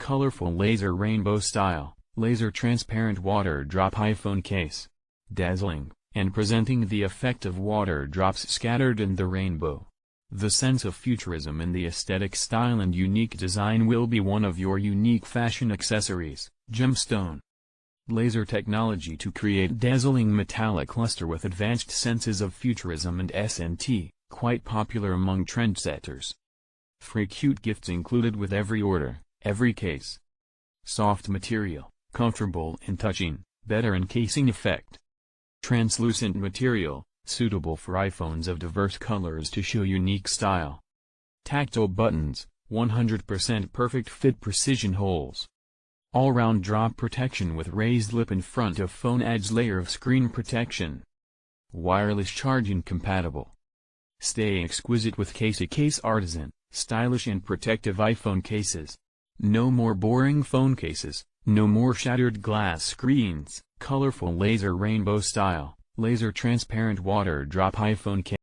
colorful laser rainbow style, laser transparent water drop iPhone case. Dazzling, and presenting the effect of water drops scattered in the rainbow. The sense of futurism in the aesthetic style and unique design will be one of your unique fashion accessories. Gemstone. Laser technology to create dazzling metallic luster with advanced senses of futurism and S&T, quite popular among trendsetters. Free cute gifts included with every order, every case. Soft material, comfortable in touching, better encasing effect. Translucent material, suitable for iPhones of diverse colors to show unique style. Tactile buttons, 100% perfect fit precision holes. All-round drop protection with raised lip in front of phone adds layer of screen protection. Wireless charging compatible. Stay exquisite with Kasy Case Artisan, stylish and protective iPhone cases. No more boring phone cases, no more shattered glass screens. Colorful laser rainbow style, laser transparent water drop iPhone case.